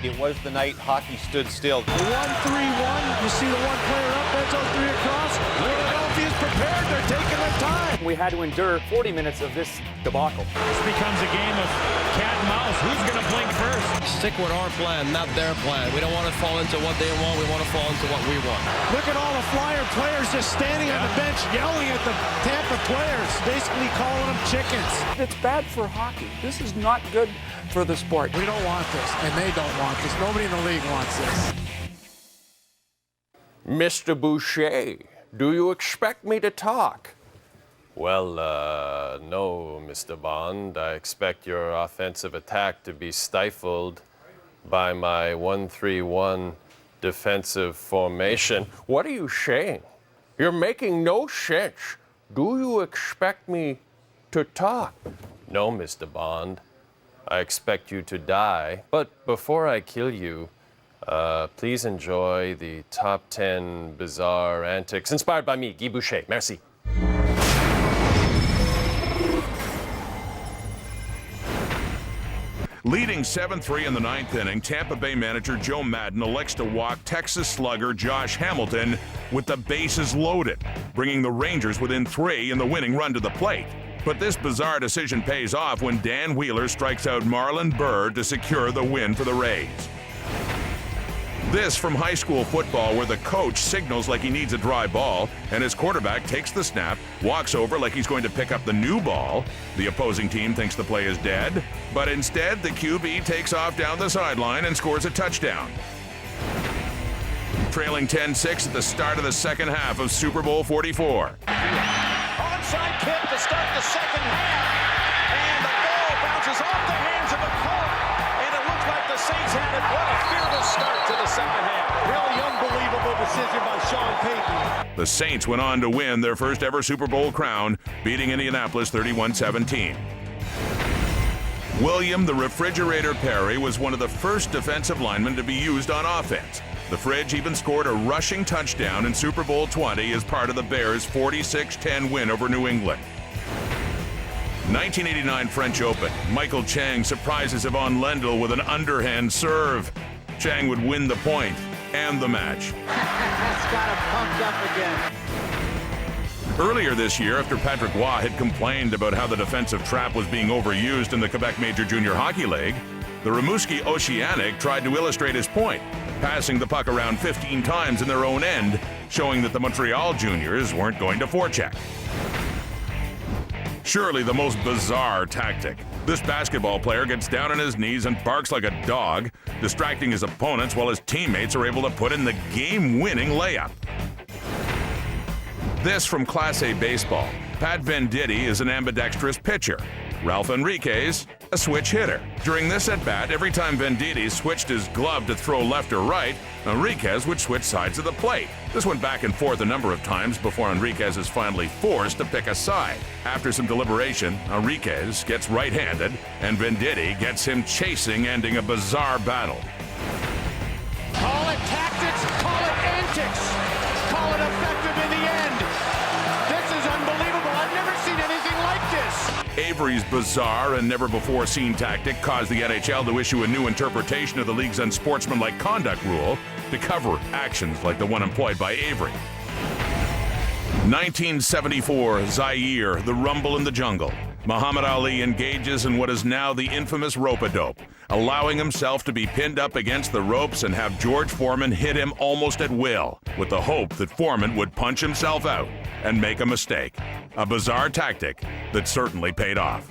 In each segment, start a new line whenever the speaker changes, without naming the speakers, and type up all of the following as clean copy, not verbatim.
It was the night hockey stood still.
The 1-3-1, you see the one player up, there's those three across. Philadelphia's prepared, they're taking their time.
We had to endure 40 minutes of this debacle.
This becomes a game of cat and mouse. Who's going to blink first?
Stick with our plan, not their plan. We don't want to fall into what they want. We want to fall into what we want.
Look at all the Flyer players just standing on the bench yelling at the Tampa players, basically calling them chickens.
It's bad for hockey. This is not good for the sport.
We don't want this, and they don't want this. Nobody in the league wants this.
Mr. Boucher, do you expect me to talk? Well, no, Mr. Bond. I expect your offensive attack to be stifled by my 1-3-1 defensive formation. What are you saying? You're making no sense. Do you expect me to talk? No, Mr. Bond. I expect you to die. But before I kill you, please enjoy the top 10 bizarre antics inspired by me, Guy Boucher. Merci.
Leading 7-3 in the ninth inning, Tampa Bay manager Joe Maddon elects to walk Texas slugger Josh Hamilton with the bases loaded, bringing the Rangers within 3 in the winning run to the plate. But this bizarre decision pays off when Dan Wheeler strikes out Marlon Byrd to secure the win for the Rays. This from high school football, where the coach signals like he needs a dry ball, and his quarterback takes the snap, walks over like he's going to pick up the new ball. The opposing team thinks the play is dead, but instead the QB takes off down the sideline and scores a touchdown. Trailing 10-6 at the start of the second half of Super Bowl 44.
Onside kick to start the second half. And the ball bounces off the hands of the court. And it looks like the Saints had it. What a fearless start to the second half.
Really unbelievable decision by Sean Payton.
The Saints went on to win their first ever Super Bowl crown, beating Indianapolis 31-17. William the Refrigerator Perry was one of the first defensive linemen to be used on offense. The Fridge even scored a rushing touchdown in Super Bowl 20 as part of the Bears' 46-10 win over New England. 1989 French Open, Michael Chang surprises Yvonne Lendl with an underhand serve. Chang would win the point and the match.
That's got him pumped up again.
Earlier this year, after Patrick Waugh had complained about how the defensive trap was being overused in the Quebec Major Junior Hockey League, the Rimouski Oceanic tried to illustrate his point, passing the puck around 15 times in their own end, showing that the Montreal Juniors weren't going to forecheck. Surely the most bizarre tactic. This basketball player gets down on his knees and barks like a dog, distracting his opponents while his teammates are able to put in the game-winning layup. This from Class A baseball. Pat Venditti is an ambidextrous pitcher. Ralph Enriquez, a switch hitter. During this at-bat, every time Venditti switched his glove to throw left or right, Enriquez would switch sides of the plate. This went back and forth a number of times before Enriquez is finally forced to pick a side. After some deliberation, Enriquez gets right-handed, and Venditti gets him chasing, ending a bizarre battle.
Call it tactics, call it antics, call it effective in the end. This is unbelievable. I've never seen anything like this.
Avery's bizarre and never-before-seen tactic caused the NHL to issue a new interpretation of the league's unsportsmanlike conduct rule to cover actions like the one employed by Avery. 1974, Zaire, the Rumble in the Jungle. Muhammad Ali engages in what is now the infamous rope-a-dope, allowing himself to be pinned up against the ropes and have George Foreman hit him almost at will, with the hope that Foreman would punch himself out and make a mistake. A bizarre tactic that certainly paid off.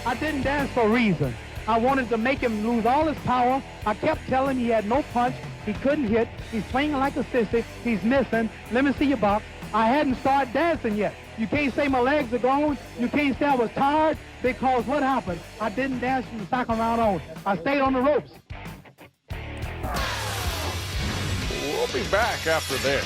I didn't dance for a reason. I wanted to make him lose all his power. I kept telling him he had no punch. He couldn't hit. He's swinging like a sissy. He's missing. Let me see your box. I hadn't started dancing yet. You can't say my legs are gone. You can't say I was tired, because what happened? I didn't dance from the second round on. I stayed on the ropes.
We'll be back after this.